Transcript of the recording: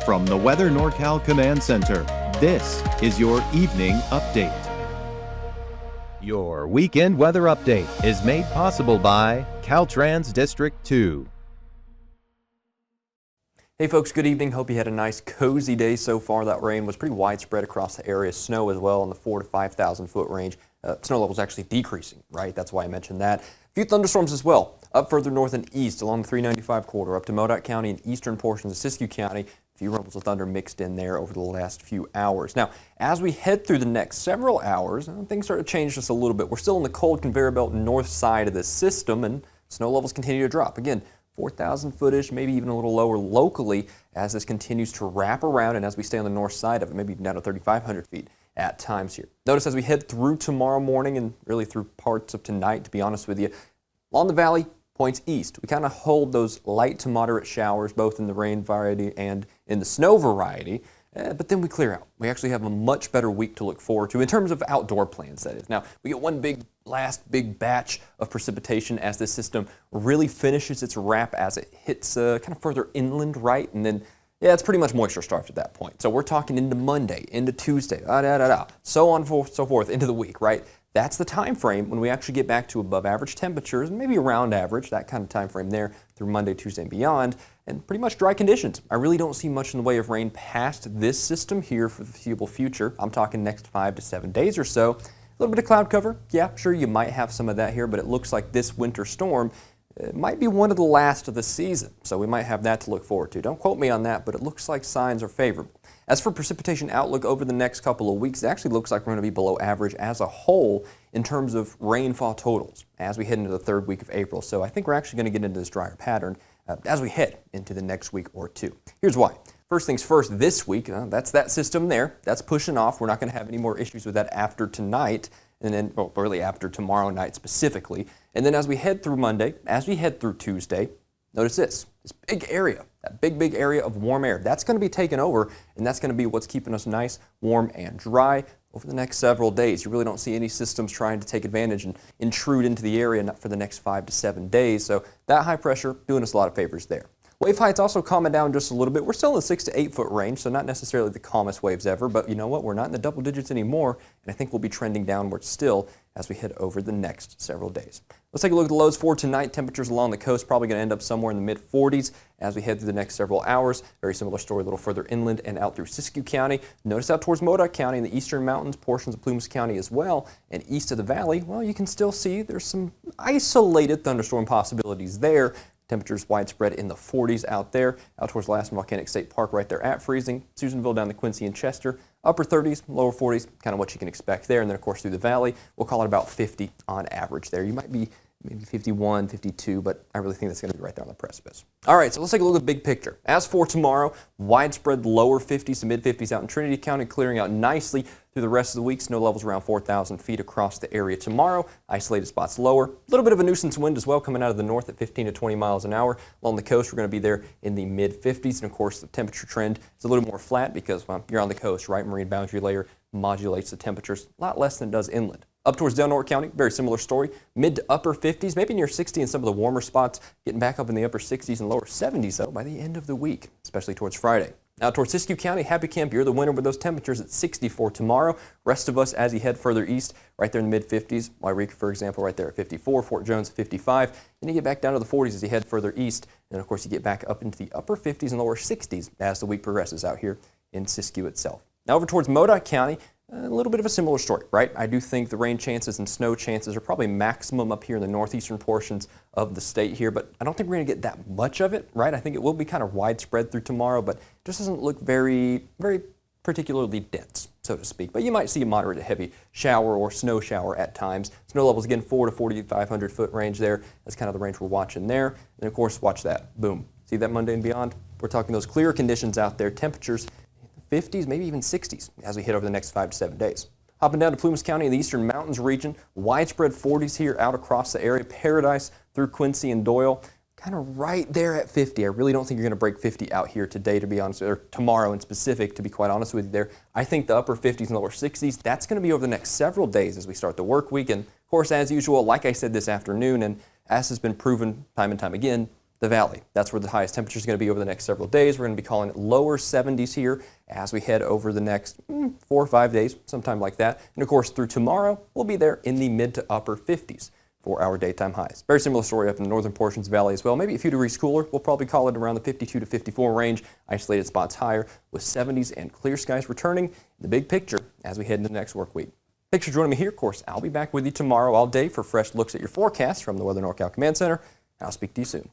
From the Weather NorCal Command Center, this is your Evening Update. Your weekend weather update is made possible by Caltrans District 2. Hey folks, good evening. Hope you had a nice cozy day so far. That rain was pretty widespread across the area. Snow as well in the 4,000 to 5,000 foot range. Snow levels actually decreasing, right? That's why I mentioned that. A few thunderstorms as well, up further north and east along the 395 corridor, up to Modoc County and eastern portions of Siskiyou County. A few rumbles of thunder mixed in there over the last few hours. Now, as we head through the next several hours, things start to change just a little bit. We're still in the cold conveyor belt north side of this system, and snow levels continue to drop. Again, 4,000 footish, maybe even a little lower locally as this continues to wrap around and as we stay on the north side of it, maybe even down to 3,500 feet at times here. Notice as we head through tomorrow morning and really through parts of tonight, to be honest with you, along the valley points east. We kind of hold those light to moderate showers, both in the rain variety and in the snow variety, but then we clear out. We actually have a much better week to look forward to in terms of outdoor plans, that is. Now, we get one last big batch of precipitation as this system really finishes its wrap as it hits kind of further inland, right? And then, yeah, it's pretty much moisture starved at that point. So we're talking into Monday, into Tuesday, so on and so forth into the week, right? That's the time frame when we actually get back to above average temperatures, maybe around average, that kind of time frame there through Monday, Tuesday, and beyond, and pretty much dry conditions. I really don't see much in the way of rain past this system here for the foreseeable future. I'm talking next 5 to 7 days or so. A little bit of cloud cover. Yeah, sure, you might have some of that here, but it looks like this winter storm might be one of the last of the season, so we might have that to look forward to. Don't quote me on that, but it looks like signs are favorable. As for precipitation outlook over the next couple of weeks, it actually looks like we're going to be below average as a whole in terms of rainfall totals as we head into the third week of April. So I think we're actually going to get into this drier pattern as we head into the next week or two. Here's why. First things first, this week, that's that system there. That's pushing off. We're not going to have any more issues with that after tonight, and then, well, really after tomorrow night specifically. And then as we head through Monday, as we head through Tuesday, notice this big area, that big area of warm air. That's going to be taken over, and that's going to be what's keeping us nice, warm, and dry over the next several days. You really don't see any systems trying to take advantage and intrude into the area for the next 5 to 7 days. So that high pressure doing us a lot of favors there. Wave heights also calming down just a little bit. We're still in the 6 to 8 foot range, so not necessarily the calmest waves ever, but you know what? We're not in the double digits anymore, and I think we'll be trending downward still as we head over the next several days. Let's take a look at the lows for tonight. Temperatures along the coast probably going to end up somewhere in the mid-40s as we head through the next several hours. Very similar story a little further inland and out through Siskiyou County. Notice out towards Modoc County in the eastern mountains, portions of Plumas County as well, and east of the valley, well, you can still see there's some isolated thunderstorm possibilities there. Temperatures widespread in the 40s out there. Out towards Lassen Volcanic State Park right there at freezing. Susanville down to Quincy and Chester. Upper 30s, lower 40s, kind of what you can expect there. And then, of course, through the valley, we'll call it about 50 on average there. You might be maybe 51, 52, but I really think that's going to be right there on the precipice. All right, so let's take a look at the big picture. As for tomorrow, widespread lower 50s to mid 50s out in Trinity County, clearing out nicely through the rest of the week. Snow levels around 4,000 feet across the area tomorrow. Isolated spots lower. A little bit of a nuisance wind as well coming out of the north at 15 to 20 miles an hour. Along the coast, we're going to be there in the mid 50s. And of course, the temperature trend is a little more flat because, well, you're on the coast, right? Marine boundary layer modulates the temperatures a lot less than it does inland. Up towards Del Norte County, very similar story. Mid to upper 50s, maybe near 60 in some of the warmer spots, getting back up in the upper 60s and lower 70s, though, by the end of the week, especially towards Friday. Now towards Siskiyou County, Happy Camp, you're the winner with those temperatures at 64 tomorrow. Rest of us, as you head further east, right there in the mid-50s. Wairika, for example, right there at 54. Fort Jones at 55. Then you get back down to the 40s as you head further east. And, of course, you get back up into the upper 50s and lower 60s as the week progresses out here in Siskiyou itself. Now over towards Modoc County, a little bit of a similar story, right? I do think the rain chances and snow chances are probably maximum up here in the northeastern portions of the state here, but I don't think we're going to get that much of it, right? I think it will be kind of widespread through tomorrow, but it just doesn't look very particularly dense, so to speak. But you might see a moderate to heavy shower or snow shower at times. Snow levels, again, 4 to 4,500 foot range there. That's kind of the range we're watching there. And, of course, watch that. Boom. See that Monday and beyond? We're talking those clear conditions out there. Temperatures 50s, maybe even 60s as we hit over the next 5 to 7 days. Hopping down to Plumas County in the eastern mountains region, widespread 40s here out across the area. Paradise through Quincy and Doyle, kind of right there at 50. I really don't think you're going to break 50 out here today, to be honest, or tomorrow in specific, to be quite honest with you there. I think the upper 50s and lower 60s, that's going to be over the next several days as we start the work week. And, of course, as usual, like I said this afternoon, and as has been proven time and time again, the valley. That's where the highest temperature is going to be over the next several days. We're going to be calling it lower 70s here as we head over the next 4 or 5 days, sometime like that. And of course, through tomorrow, we'll be there in the mid to upper 50s for our daytime highs. Very similar story up in the northern portions of the valley as well. Maybe a few degrees cooler. We'll probably call it around the 52 to 54 range. Isolated spots higher with 70s and clear skies returning in the big picture as we head into the next work week. Thanks for joining me here. Of course, I'll be back with you tomorrow all day for fresh looks at your forecast from the Weather NorCal Command Center. I'll speak to you soon.